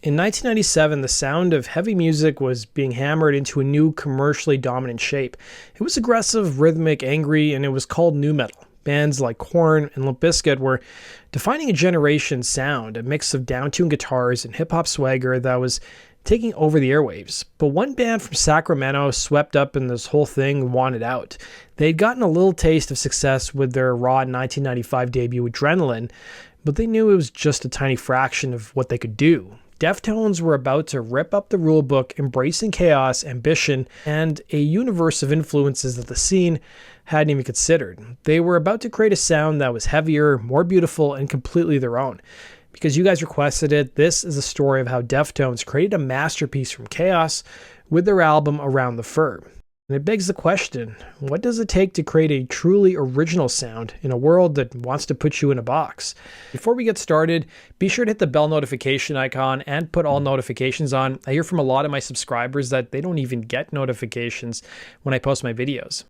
In 1997, the sound of heavy music was being hammered into a new commercially dominant shape. It was aggressive, rhythmic, angry, and it was called nu metal. Bands like Korn and Limp Bizkit were defining a generation's sound, a mix of down-tuned guitars and hip-hop swagger that was taking over the airwaves. But one band from Sacramento swept up in this whole thing and wanted out. They'd gotten a little taste of success with their raw 1995 debut Adrenaline, but they knew it was just a tiny fraction of what they could do. Deftones were about to rip up the rulebook, embracing chaos, ambition, and a universe of influences that the scene hadn't even considered. They were about to create a sound that was heavier, more beautiful, and completely their own. Because you guys requested it, this is a story of how Deftones created a masterpiece from chaos with their album Around the Fur. And it begs the question, what does it take to create a truly original sound in a world that wants to put you in a box? Before we get started, be sure to hit the bell notification icon and put all notifications on. I hear from a lot of my subscribers that they don't even get notifications when I post my videos.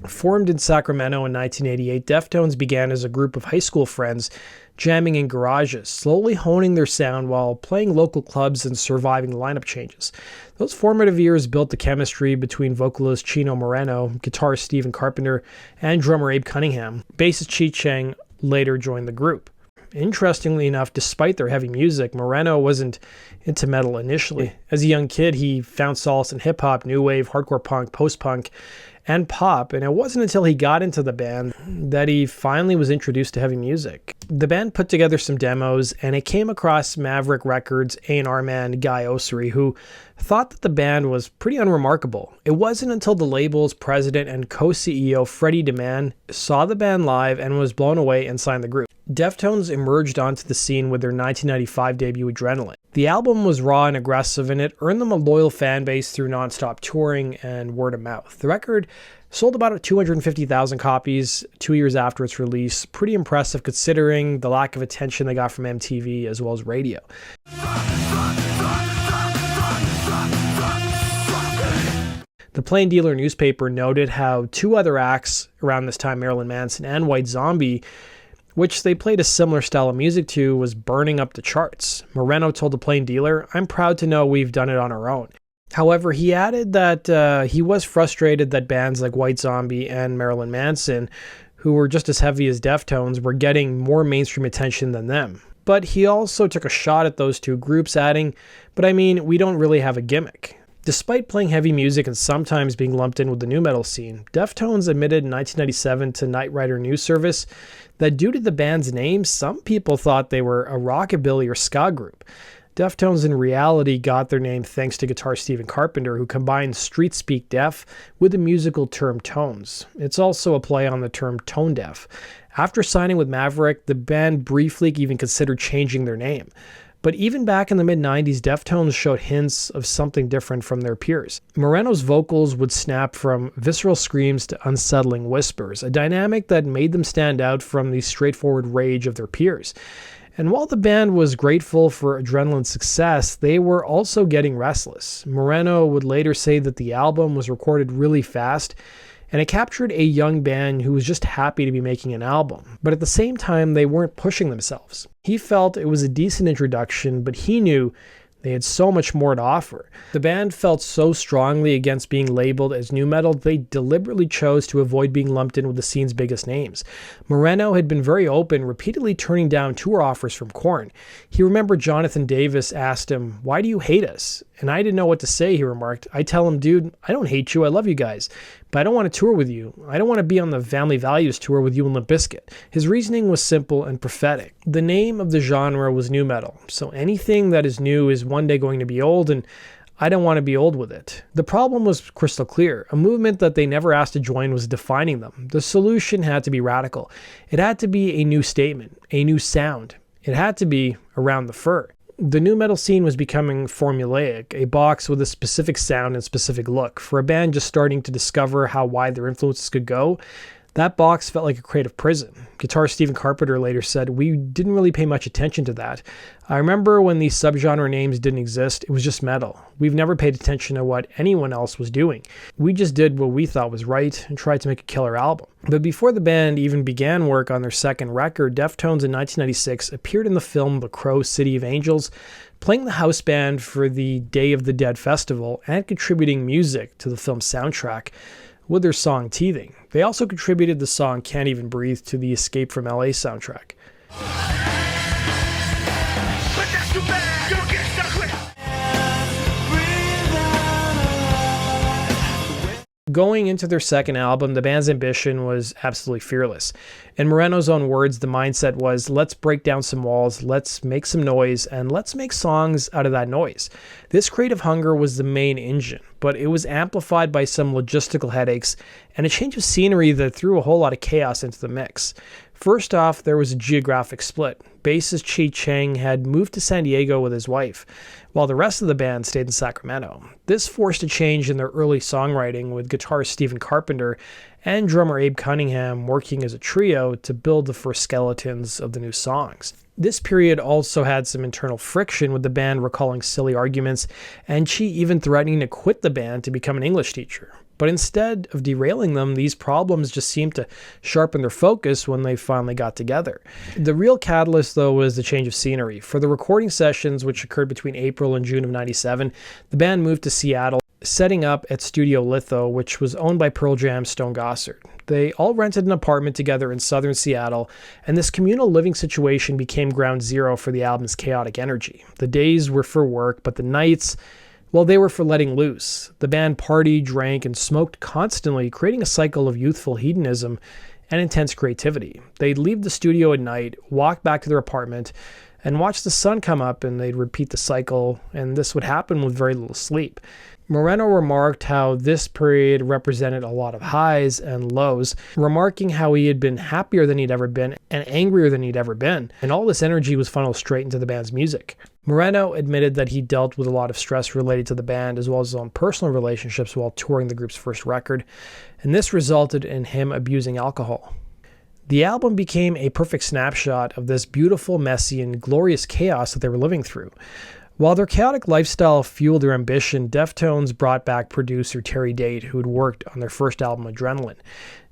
Formed in Sacramento in 1988, Deftones began as a group of high school friends jamming in garages, slowly honing their sound while playing local clubs and surviving lineup changes. Those formative years built the chemistry between vocalist Chino Moreno, guitarist Carpenter, and drummer Abe Cunningham. Bassist Chi Cheng later joined the group. Interestingly enough, despite their heavy music, Moreno wasn't into metal initially. As a young kid, he found solace in hip-hop, new wave, hardcore punk, post-punk, and pop, and it wasn't until he got into the band that he finally was introduced to heavy music. The band put together some demos, and it came across Maverick Records A&R man Guy Ossery, who thought that the band was pretty unremarkable. It wasn't until the label's president and co-CEO Freddie DeMann saw the band live and was blown away and signed the group. Deftones emerged onto the scene with their 1995 debut Adrenaline. The album was raw and aggressive, and it earned them a loyal fan base through non-stop touring and word of mouth. The record sold about 250,000 copies 2 years after its release. Pretty impressive considering the lack of attention they got from MTV as well as radio. The Plain Dealer newspaper noted how two other acts around this time, Marilyn Manson and White Zombie, which they played a similar style of music to, was burning up the charts. Moreno told the Plain Dealer, "I'm proud to know we've done it on our own." However, he added that he was frustrated that bands like White Zombie and Marilyn Manson, who were just as heavy as Deftones, were getting more mainstream attention than them. But he also took a shot at those two groups, adding, "But I mean, we don't really have a gimmick." Despite playing heavy music and sometimes being lumped in with the nu metal scene, Deftones admitted in 1997 to Knight Rider News Service that due to the band's name, some people thought they were a rockabilly or ska group. Deftones in reality got their name thanks to guitarist Carpenter, who combined street speak deaf with the musical term tones. It's also a play on the term tone deaf. After signing with Maverick, the band briefly even considered changing their name. But even back in the mid-90s, Deftones showed hints of something different from their peers. Moreno's vocals would snap from visceral screams to unsettling whispers, a dynamic that made them stand out from the straightforward rage of their peers. And while the band was grateful for Adrenaline's success, they were also getting restless. Moreno would later say that the album was recorded really fast, and it captured a young band who was just happy to be making an album. But at the same time, they weren't pushing themselves. He felt it was a decent introduction, but he knew they had so much more to offer. The band felt so strongly against being labeled as nu metal, they deliberately chose to avoid being lumped in with the scene's biggest names. Moreno had been very open, repeatedly turning down tour offers from Korn. He remembered Jonathan Davis asked him, "Why do you hate us?" And I didn't know what to say, he remarked. "I tell him, dude, I don't hate you, I love you guys, but I don't want to tour with you. I don't want to be on the Family Values tour with you and Limp Bizkit." His reasoning was simple and prophetic. The name of the genre was nu metal, so anything that is new is one day going to be old, and I don't want to be old with it. The problem was crystal clear. A movement that they never asked to join was defining them. The solution had to be radical. It had to be a new statement, a new sound. It had to be Around the Fur. The nu metal scene was becoming formulaic, a box with a specific sound and specific look. For a band just starting to discover how wide their influences could go, that box felt like a creative prison. Guitarist Carpenter later said, "We didn't really pay much attention to that. I remember when these subgenre names didn't exist, it was just metal. We've never paid attention to what anyone else was doing. We just did what we thought was right and tried to make a killer album." But before the band even began work on their second record, Deftones in 1996 appeared in the film The Crow City of Angels, playing the house band for the Day of the Dead festival and contributing music to the film's soundtrack with their song Teething. They also contributed the song Can't Even Breathe to the Escape from LA soundtrack. Going into their second album, the band's ambition was absolutely fearless. In Moreno's own words, the mindset was, let's break down some walls, let's make some noise, and let's make songs out of that noise. This creative hunger was the main engine, but it was amplified by some logistical headaches and a change of scenery that threw a whole lot of chaos into the mix. First off, there was a geographic split. Bassist Chi Cheng had moved to San Diego with his wife, while the rest of the band stayed in Sacramento. This forced a change in their early songwriting, with guitarist Stephen Carpenter and drummer Abe Cunningham working as a trio to build the first skeletons of the new songs. This period also had some internal friction, with the band recalling silly arguments and Chi even threatening to quit the band to become an English teacher. But instead of derailing them, these problems just seemed to sharpen their focus when they finally got together. The real catalyst, though, was the change of scenery. For the recording sessions, which occurred between April and June of '97, the band moved to Seattle, setting up at Studio Litho, which was owned by Pearl Jam's Stone Gossard. They all rented an apartment together in southern Seattle, and this communal living situation became ground zero for the album's chaotic energy. The days were for work, but the nights, well, they were for letting loose. The band partied, drank, and smoked constantly, creating a cycle of youthful hedonism and intense creativity. They'd leave the studio at night, walk back to their apartment, and watch the sun come up, and they'd repeat the cycle, and this would happen with very little sleep. Moreno remarked how this period represented a lot of highs and lows, remarking how he had been happier than he'd ever been and angrier than he'd ever been, and all this energy was funneled straight into the band's music. Moreno admitted that he dealt with a lot of stress related to the band as well as his own personal relationships while touring the group's first record, and this resulted in him abusing alcohol. The album became a perfect snapshot of this beautiful, messy, and glorious chaos that they were living through. While their chaotic lifestyle fueled their ambition, Deftones brought back producer Terry Date, who had worked on their first album, Adrenaline.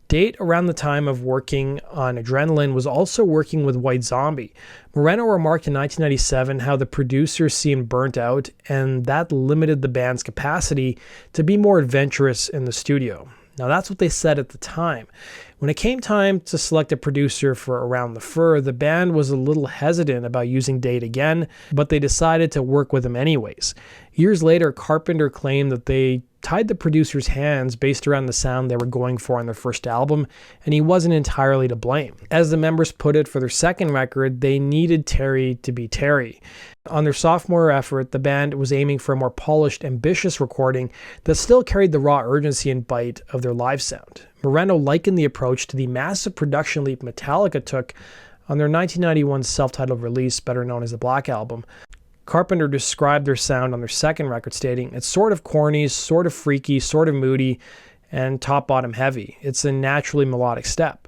Date, around the time of working on Adrenaline, was also working with White Zombie. Moreno remarked in 1997 how the producers seemed burnt out, and that limited the band's capacity to be more adventurous in the studio. Now, that's what they said at the time. When it came time to select a producer for Around the Fur, the band was a little hesitant about using Date again, but they decided to work with him anyways. Years later, Carpenter claimed that they tied the producer's hands based around the sound they were going for on their first album, and he wasn't entirely to blame. As the members put it, for their second record, they needed Terry to be Terry. On their sophomore effort, the band was aiming for a more polished, ambitious recording that still carried the raw urgency and bite of their live sound. Moreno likened the approach to the massive production leap Metallica took on their 1991 self-titled release, better known as the Black Album. Carpenter described their sound on their second record, stating, "It's sort of corny, sort of freaky, sort of moody, and top-bottom heavy. It's a naturally melodic step."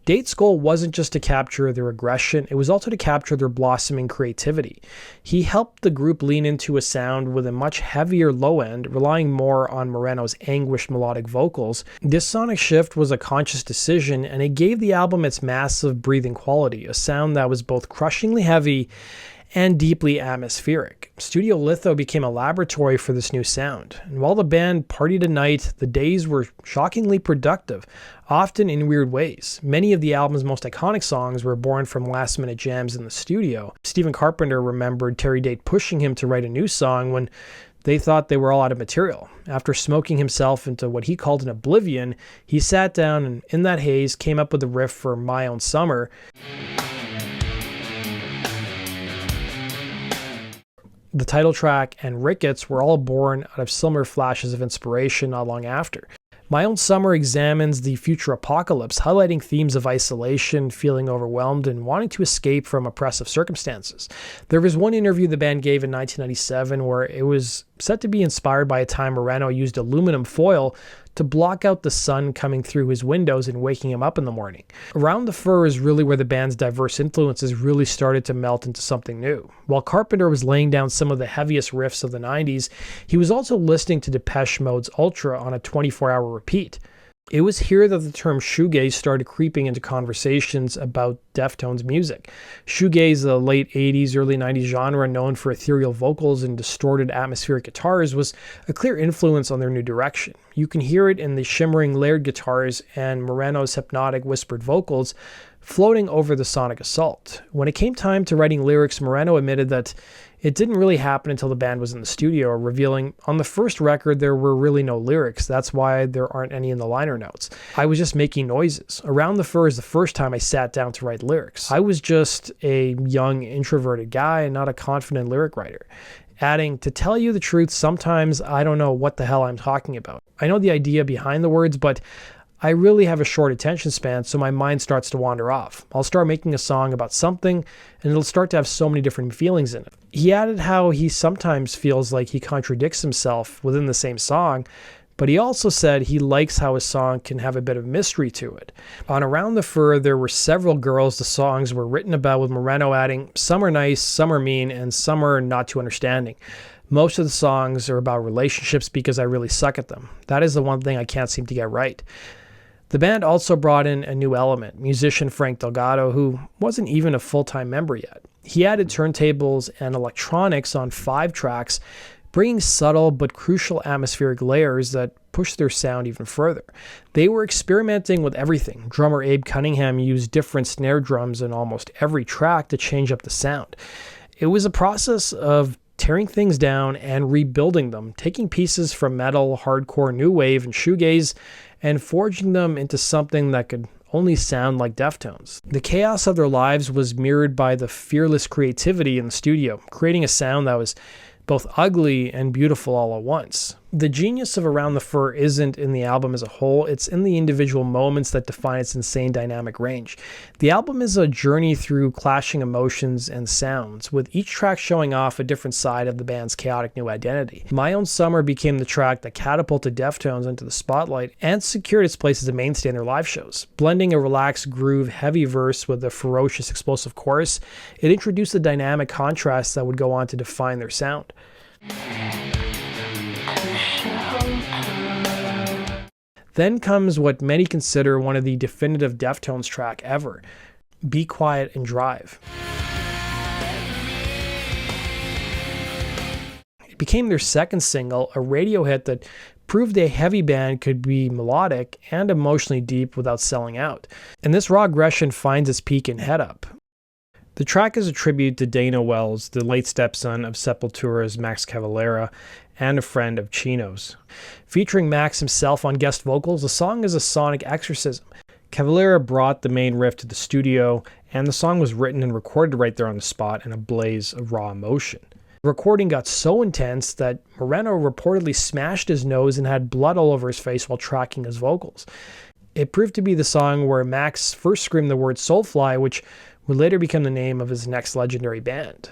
Date's goal wasn't just to capture their aggression, it was also to capture their blossoming creativity. He helped the group lean into a sound with a much heavier low end, relying more on Moreno's anguished melodic vocals. This sonic shift was a conscious decision, and it gave the album its massive breathing quality, a sound that was both crushingly heavy and deeply atmospheric. Studio Litho became a laboratory for this new sound, and while the band partied at night, the days were shockingly productive, often in weird ways. Many of the album's most iconic songs were born from last-minute jams in the studio. Stephen Carpenter remembered Terry Date pushing him to write a new song when they thought they were all out of material. After smoking himself into what he called an oblivion, he sat down and, in that haze, came up with the riff for My Own Summer. The title track and Rickets were all born out of similar flashes of inspiration not long after. My Own Summer examines the future apocalypse, highlighting themes of isolation, feeling overwhelmed, and wanting to escape from oppressive circumstances. There was one interview the band gave in 1997 where it was said to be inspired by a time Moreno used aluminum foil to block out the sun coming through his windows and waking him up in the morning. Around the Fur is really where the band's diverse influences really started to melt into something new. While Carpenter was laying down some of the heaviest riffs of the 90s, he was also listening to Depeche Mode's Ultra on a 24-hour repeat. It was here that the term shoegaze started creeping into conversations about Deftones music. Shoegaze, the late 80s, early 90s genre known for ethereal vocals and distorted atmospheric guitars, was a clear influence on their new direction. You can hear it in the shimmering layered guitars and Moreno's hypnotic whispered vocals floating over the sonic assault. When it came time to writing lyrics, Moreno admitted that it didn't really happen until the band was in the studio, revealing, on the first record there were really no lyrics. That's why there aren't any in the liner notes. I was just making noises. Around the Fur is the first time I sat down to write lyrics. I was just a young, introverted guy and not a confident lyric writer. Adding, to tell you the truth, sometimes I don't know what the hell I'm talking about. I know the idea behind the words, but I really have a short attention span, so my mind starts to wander off. I'll start making a song about something, and it'll start to have so many different feelings in it. He added how he sometimes feels like he contradicts himself within the same song, but he also said he likes how his song can have a bit of mystery to it. On Around the Fur, there were several girls the songs were written about, with Moreno adding, some are nice, some are mean, and some are not too understanding. Most of the songs are about relationships because I really suck at them. That is the one thing I can't seem to get right. The band also brought in a new element, musician Frank Delgado, who wasn't even a full-time member yet. He added turntables and electronics on 5 tracks, bringing subtle but crucial atmospheric layers that pushed their sound even further. They were experimenting with everything. Drummer Abe Cunningham used different snare drums in almost every track to change up the sound. It was a process of tearing things down and rebuilding them, taking pieces from metal, hardcore, new wave, and shoegaze, and forging them into something that could only sound like Deftones. The chaos of their lives was mirrored by the fearless creativity in the studio, creating a sound that was both ugly and beautiful all at once. The genius of Around the Fur isn't in the album as a whole, it's in the individual moments that define its insane dynamic range. The album is a journey through clashing emotions and sounds, with each track showing off a different side of the band's chaotic new identity. My Own Summer became the track that catapulted Deftones into the spotlight and secured its place as a mainstay in their live shows. Blending a relaxed groove, heavy verse with a ferocious, explosive chorus, it introduced a dynamic contrast that would go on to define their sound. Then comes what many consider one of the definitive Deftones track ever, Be Quiet and Drive. It became their second single, a radio hit that proved a heavy band could be melodic and emotionally deep without selling out. And this raw aggression finds its peak in Head Up. The track is a tribute to Dana Wells, the late stepson of Sepultura's Max Cavalera and a friend of Chino's. Featuring Max himself on guest vocals, the song is a sonic exorcism. Cavalera brought the main riff to the studio, and the song was written and recorded right there on the spot in a blaze of raw emotion. The recording got so intense that Moreno reportedly smashed his nose and had blood all over his face while tracking his vocals. It proved to be the song where Max first screamed the word Soulfly, which would later become the name of his next legendary band.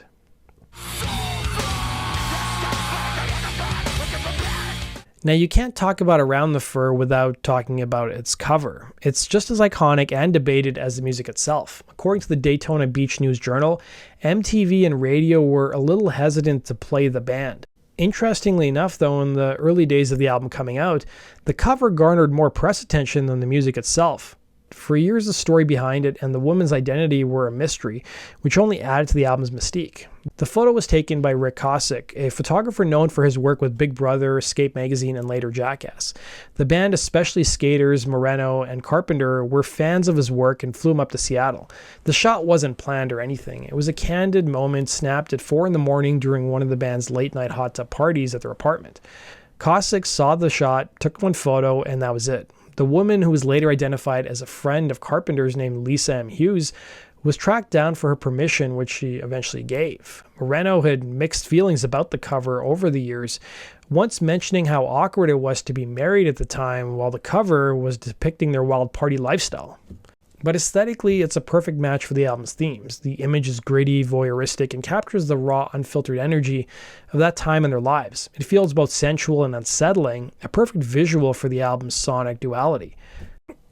Now, you can't talk about Around the Fur without talking about its cover. It's just as iconic and debated as the music itself. According to the Daytona Beach News Journal, MTV and radio were a little hesitant to play the band. Interestingly enough, though, in the early days of the album coming out, the cover garnered more press attention than the music itself. For years, the story behind it and the woman's identity were a mystery, which only added to the album's mystique. The photo was taken by Rick Kosick, a photographer known for his work with Big Brother, Escape Magazine, and later Jackass. The band, especially skaters Moreno and Carpenter, were fans of his work and flew him up to Seattle. The shot wasn't planned or anything. It was a candid moment snapped at 4 a.m. during one of the band's late-night hot tub parties at their apartment. Kosick saw the shot, took one photo, and that was it. The woman, who was later identified as a friend of Carpenter's named Lisa M. Hughes, was tracked down for her permission, which she eventually gave. Moreno had mixed feelings about the cover over the years, once mentioning how awkward it was to be married at the time while the cover was depicting their wild party lifestyle. But aesthetically, it's a perfect match for the album's themes. The image is gritty, voyeuristic, and captures the raw, unfiltered energy of that time in their lives. It feels both sensual and unsettling, a perfect visual for the album's sonic duality.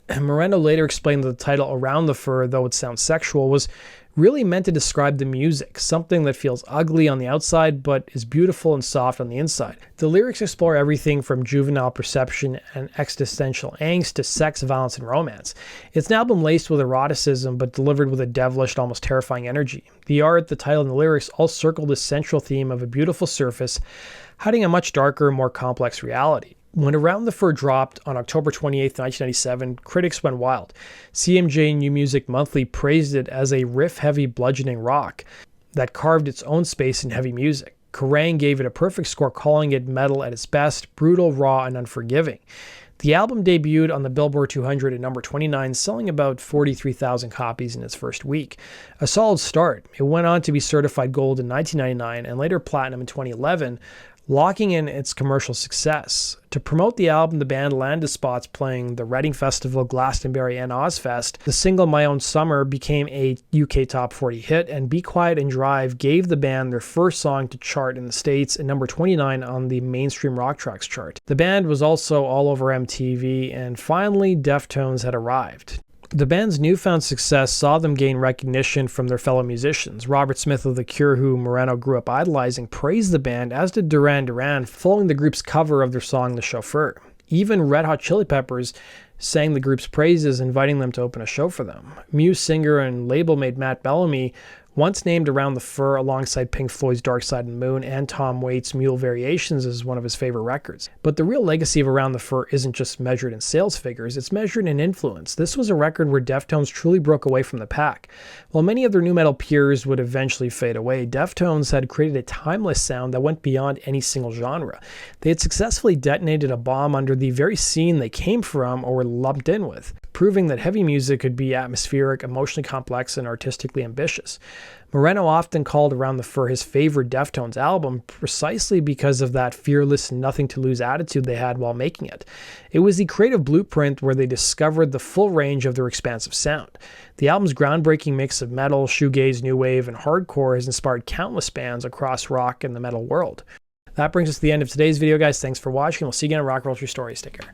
And Moreno later explained that the title Around the Fur, though it sounds sexual, was really meant to describe the music, something that feels ugly on the outside but is beautiful and soft on the inside. The lyrics explore everything from juvenile perception and existential angst to sex, violence, and romance. It's an album laced with eroticism but delivered with a devilish, almost terrifying energy. The art, the title, and the lyrics all circle the central theme of a beautiful surface, hiding a much darker, more complex reality. When Around the Fur dropped on October 28, 1997, critics went wild. CMJ New Music Monthly praised it as a riff-heavy bludgeoning rock that carved its own space in heavy music. Kerrang gave it a perfect score, calling it metal at its best, brutal, raw, and unforgiving. The album debuted on the Billboard 200 at number 29, selling about 43,000 copies in its first week. A solid start. It went on to be certified gold in 1999 and later platinum in 2011, locking in its commercial success. To promote the album, the band landed spots playing the Reading Festival, Glastonbury, and Ozfest. The single My Own Summer became a UK Top 40 hit, and Be Quiet and Drive gave the band their first song to chart in the States at number 29 on the mainstream rock tracks chart. The band was also all over MTV, and finally Deftones had arrived. The band's newfound success saw them gain recognition from their fellow musicians. Robert Smith of The Cure, who Moreno grew up idolizing, praised the band, as did Duran Duran, following the group's cover of their song The Chauffeur. Even Red Hot Chili Peppers sang the group's praises, inviting them to open a show for them. Muse singer and label-mate Matt Bellamy once named Around the Fur alongside Pink Floyd's Dark Side of the Moon and Tom Waits' Mule Variations as one of his favorite records. But the real legacy of Around the Fur isn't just measured in sales figures, it's measured in influence. This was a record where Deftones truly broke away from the pack. While many of their nu metal peers would eventually fade away, Deftones had created a timeless sound that went beyond any single genre. They had successfully detonated a bomb under the very scene they came from or were lumped in with, proving that heavy music could be atmospheric, emotionally complex, and artistically ambitious. Moreno often called Around the Fur his favorite Deftones album precisely because of that fearless, nothing-to-lose attitude they had while making it. It was the creative blueprint where they discovered the full range of their expansive sound. The album's groundbreaking mix of metal, shoegaze, new wave, and hardcore has inspired countless bands across rock and the metal world. That brings us to the end of today's video, guys. Thanks for watching. We'll see you again in Rock Roll True Stories. Take care.